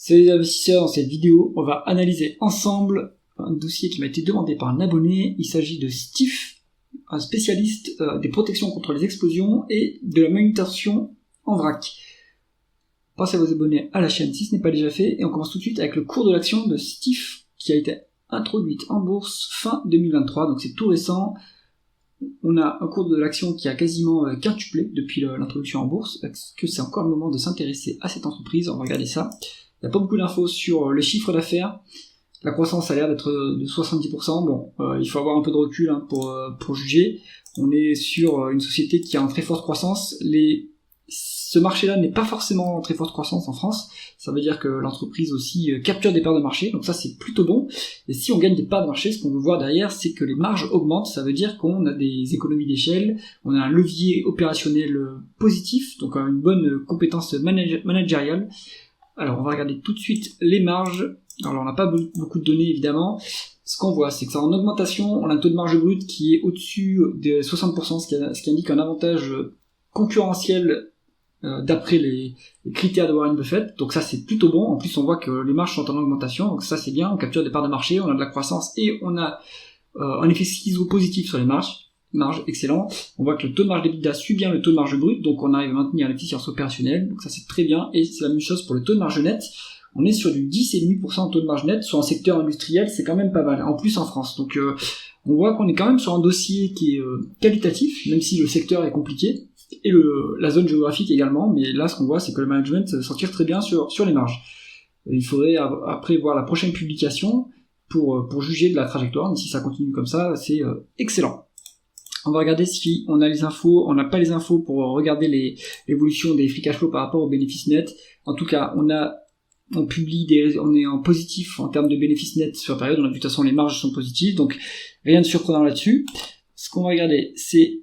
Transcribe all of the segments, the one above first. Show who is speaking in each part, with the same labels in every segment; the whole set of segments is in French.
Speaker 1: Salut les investisseurs, dans cette vidéo, on va analyser ensemble un dossier qui m'a été demandé par un abonné. Il s'agit de Stiff, un spécialiste des protections contre les explosions et de la manutention en vrac. Pensez à vous abonner à la chaîne si ce n'est pas déjà fait, et on commence tout de suite avec le cours de l'action de Stiff qui a été introduite en bourse fin 2023, donc c'est tout récent. On a un cours de l'action qui a quasiment quintuplé depuis l'introduction en bourse. Est-ce que c'est encore le moment de s'intéresser à cette entreprise? On va regarder ça. Il n'y a pas beaucoup d'infos sur le chiffre d'affaires. La croissance a l'air d'être de 70%. Bon, il faut avoir un peu de recul pour juger. On est sur une société qui a une très forte croissance. Ce marché-là n'est pas forcément en très forte croissance en France. Ça veut dire que l'entreprise aussi capture des parts de marché. Donc ça, c'est plutôt bon. Et si on gagne des parts de marché, ce qu'on veut voir derrière, c'est que les marges augmentent. Ça veut dire qu'on a des économies d'échelle. On a un levier opérationnel positif. Donc une bonne compétence managériale. Alors, on va regarder tout de suite les marges. Alors, on n'a pas beaucoup de données, évidemment. Ce qu'on voit, c'est que c'est en augmentation. On a un taux de marge brute qui est au-dessus de 60%, ce qui indique un avantage concurrentiel d'après les critères de Warren Buffett. Donc ça, c'est plutôt bon. En plus, on voit que les marges sont en augmentation. Donc ça, c'est bien. On capture des parts de marché, on a de la croissance et on a un effet ciseau positif sur les marges, excellent. On voit que le taux de marge d'EBITDA suit bien le taux de marge brute, donc on arrive à maintenir l'efficience opérationnelle, donc ça c'est très bien, et c'est la même chose pour le taux de marge net. On est sur du 10,5% de taux de marge net, sur un secteur industriel, c'est quand même pas mal, en plus en France. Donc on voit qu'on est quand même sur un dossier qui est qualitatif, même si le secteur est compliqué, et la zone géographique également, mais là ce qu'on voit c'est que le management s'en tire très bien sur les marges. Il faudrait après voir la prochaine publication pour juger de la trajectoire, mais si ça continue comme ça, c'est excellent. On va regarder si on a les infos, on n'a pas les infos pour regarder l'évolution des free cash flow par rapport aux bénéfices nets. En tout cas, on est en positif en termes de bénéfices nets sur la période, on a vu de toute façon les marges sont positives, donc rien de surprenant là-dessus. Ce qu'on va regarder, c'est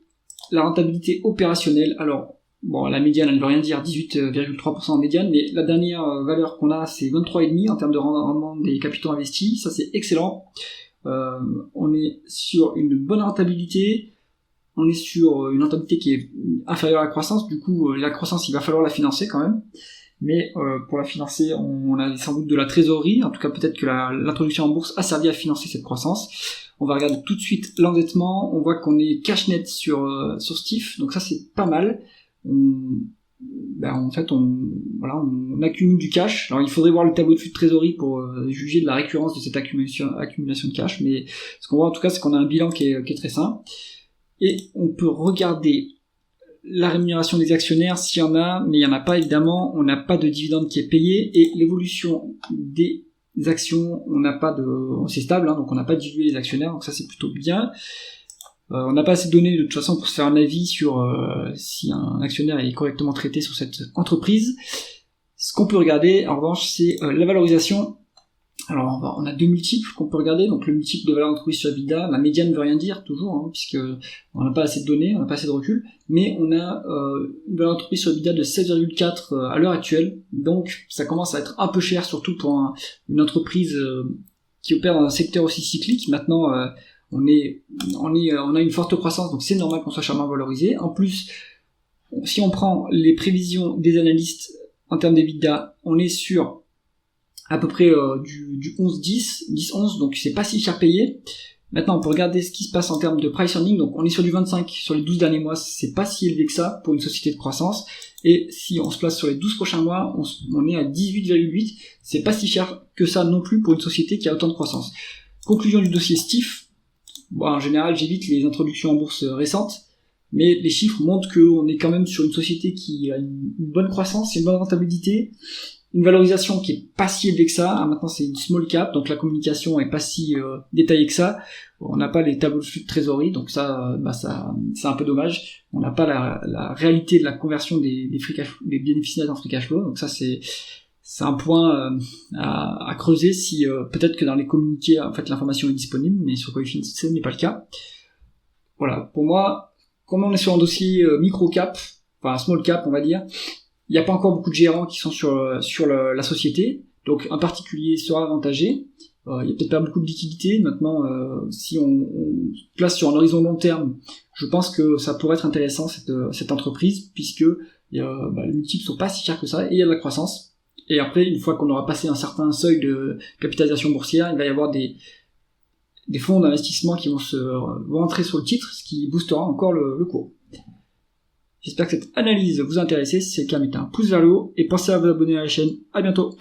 Speaker 1: la rentabilité opérationnelle. Alors, bon, la médiane, elle ne veut rien dire, 18,3% en médiane, mais la dernière valeur qu'on a, c'est 23,5% en termes de rendement des capitaux investis, ça c'est excellent. On est sur une bonne rentabilité. On est sur une rentabilité qui est inférieure à la croissance, du coup la croissance il va falloir la financer quand même, mais pour la financer on a sans doute de la trésorerie, en tout cas peut-être que l'introduction en bourse a servi à financer cette croissance. On va regarder tout de suite l'endettement, on voit qu'on est cash net sur Stiff, donc ça c'est pas mal. En fait on accumule du cash. Alors il faudrait voir le tableau de flux de trésorerie pour juger de la récurrence de cette accumulation de cash, mais ce qu'on voit en tout cas c'est qu'on a un bilan qui est très sain. Et on peut regarder la rémunération des actionnaires s'il y en a, mais il n'y en a pas évidemment, on n'a pas de dividende qui est payé, et l'évolution des actions, c'est stable, donc on n'a pas dilué les actionnaires, donc ça c'est plutôt bien. On n'a pas assez de données de toute façon pour se faire un avis sur si un actionnaire est correctement traité sur cette entreprise. Ce qu'on peut regarder en revanche, c'est la valorisation. Alors on a deux multiples qu'on peut regarder, donc le multiple de valeur d'entreprise sur EBITDA, la médiane ne veut rien dire toujours, puisque on n'a pas assez de données, on n'a pas assez de recul, mais on a une valeur d'entreprise sur EBITDA de 7,4 à l'heure actuelle, donc ça commence à être un peu cher, surtout pour une entreprise qui opère dans un secteur aussi cyclique. Maintenant on a une forte croissance, donc c'est normal qu'on soit chèrement valorisé. En plus, si on prend les prévisions des analystes en termes d'EBITDA, on est sur à peu près du 10-11, donc c'est pas si cher payé. Maintenant, on peut regarder ce qui se passe en termes de price earning, donc on est sur du 25 sur les 12 derniers mois, c'est pas si élevé que ça pour une société de croissance, et si on se place sur les 12 prochains mois, on est à 18,8, c'est pas si cher que ça non plus pour une société qui a autant de croissance. Conclusion du dossier Stiff, en général j'évite les introductions en bourse récentes, mais les chiffres montrent qu'on est quand même sur une société qui a une bonne croissance, une bonne rentabilité, une valorisation qui est pas si élevée que ça. Maintenant c'est une small cap, donc la communication est pas si détaillée que ça. On n'a pas les tableaux de flux de trésorerie, donc ça c'est un peu dommage. On n'a pas la réalité de la conversion des bénéfices nets en free cash flow, donc ça c'est un point à creuser. Si peut-être que dans les communiqués en fait l'information est disponible, mais sur Coefficient ce n'est pas le cas. Voilà, pour moi, comme on est sur un dossier micro cap, enfin small cap on va dire, il n'y a pas encore beaucoup de gérants qui sont sur la société, donc un particulier sera avantagé. Il n'y a peut-être pas beaucoup de liquidité. Maintenant, si on place sur un horizon long terme, je pense que ça pourrait être intéressant cette entreprise, puisque les multiples sont pas si chers que ça, et il y a de la croissance. Et après, une fois qu'on aura passé un certain seuil de capitalisation boursière, il va y avoir des fonds d'investissement qui vont entrer sur le titre, ce qui boostera encore le cours. J'espère que cette analyse vous a intéressé. Si c'est le cas, mettez un pouce vers le haut et pensez à vous abonner à la chaîne. À bientôt.